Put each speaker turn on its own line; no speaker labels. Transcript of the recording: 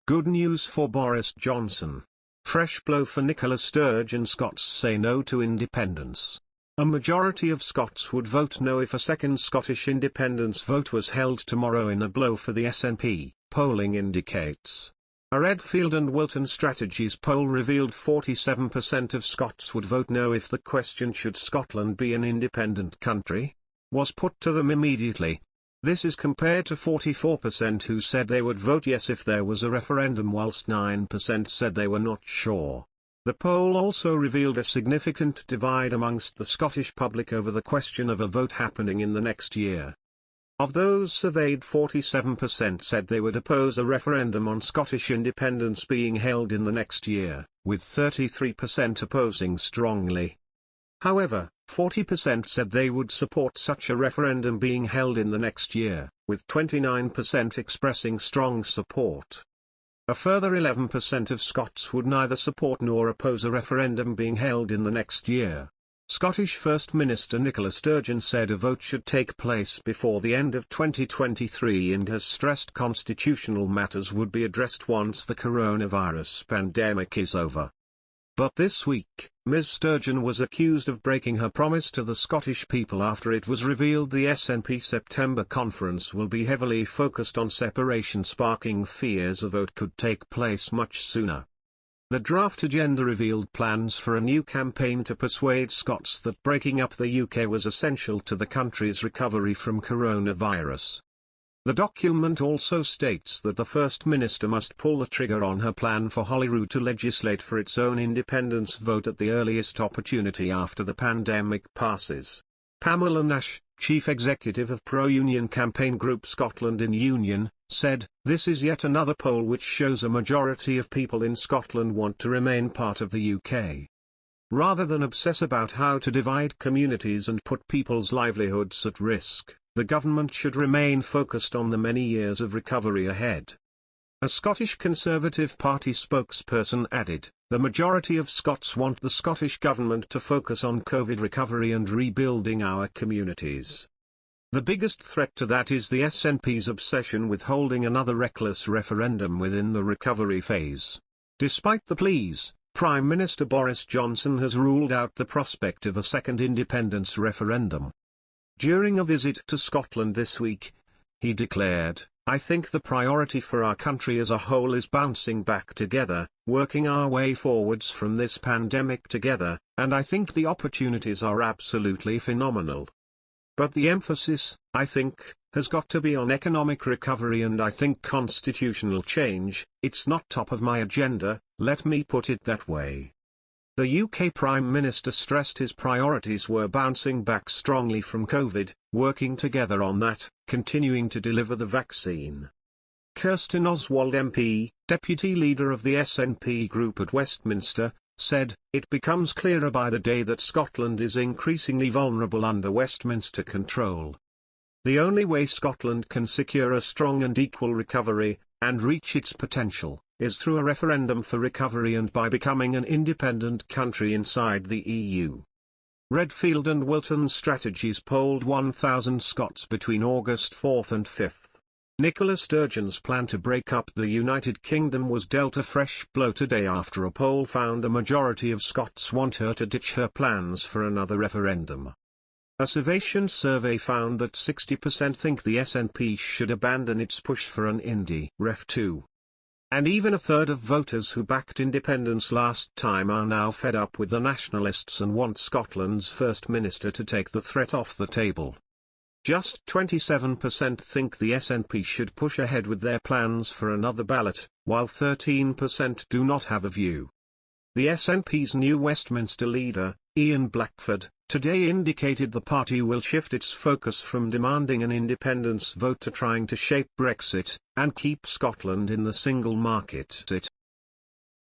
Good news for Boris Johnson. Fresh blow for Nicola Sturgeon Scots say no to independence. A majority of Scots would vote no if a second Scottish independence vote was held tomorrow in a blow for the SNP, polling indicates. A Redfield and Wilton Strategies poll revealed 47% of Scots would vote no if the question "should Scotland be an independent country?" was put to them immediately. This is compared to 44% who said they would vote yes if there was a referendum, whilst 9% said they were not sure. The poll also revealed a significant divide amongst the Scottish public over the question of a vote happening in the next year. Of those surveyed, 47% said they would oppose a referendum on Scottish independence being held in the next year, with 33% opposing strongly. However, 40% said they would support such a referendum being held in the next year, with 29% expressing strong support. A further 11% of Scots would neither support nor oppose a referendum being held in the next year. Scottish First Minister Nicola Sturgeon said a vote should take place before the end of 2023 and has stressed constitutional matters would be addressed once the coronavirus pandemic is over. But this week, Ms Sturgeon was accused of breaking her promise to the Scottish people after it was revealed the SNP September conference will be heavily focused on separation, sparking fears a vote could take place much sooner. The draft agenda revealed plans for a new campaign to persuade Scots that breaking up the UK was essential to the country's recovery from coronavirus. The document also states that the First Minister must pull the trigger on her plan for Holyrood to legislate for its own independence vote at the earliest opportunity after the pandemic passes. Pamela Nash, Chief Executive of pro-union campaign group Scotland in Union, said, "This is yet another poll which shows a majority of people in Scotland want to remain part of the UK. Rather than obsess about how to divide communities and put people's livelihoods at risk, the government should remain focused on the many years of recovery ahead." A Scottish Conservative Party spokesperson added, "The majority of Scots want the Scottish Government to focus on COVID recovery and rebuilding our communities. The biggest threat to that is the SNP's obsession with holding another reckless referendum within the recovery phase." Despite the pleas, Prime Minister Boris Johnson has ruled out the prospect of a second independence referendum. During a visit to Scotland this week, he declared, "I think the priority for our country as a whole is bouncing back together, working our way forwards from this pandemic together, and I think the opportunities are absolutely phenomenal. But the emphasis, I think, has got to be on economic recovery and I think constitutional change. It's not top of my agenda, let me put it that way." The UK Prime Minister stressed his priorities were bouncing back strongly from COVID, working together on that, continuing to deliver the vaccine. Kirsten Oswald MP, Deputy Leader of the SNP Group at Westminster, said, "It becomes clearer by the day that Scotland is increasingly vulnerable under Westminster control. The only way Scotland can secure a strong and equal recovery, and reach its potential, is through a referendum for recovery and by becoming an independent country inside the EU." Redfield and Wilton Strategies polled 1,000 Scots between August 4 and 5. Nicola Sturgeon's plan to break up the United Kingdom was dealt a fresh blow today after a poll found a majority of Scots want her to ditch her plans for another referendum. A Survation survey found that 60% think the SNP should abandon its push for an Indy Ref 2. And even a third of voters who backed independence last time are now fed up with the nationalists and want Scotland's First Minister to take the threat off the table. Just 27% think the SNP should push ahead with their plans for another ballot, while 13% do not have a view. The SNP's new Westminster leader, Ian Blackford, today indicated the party will shift its focus from demanding an independence vote to trying to shape Brexit, and keep Scotland in the single market.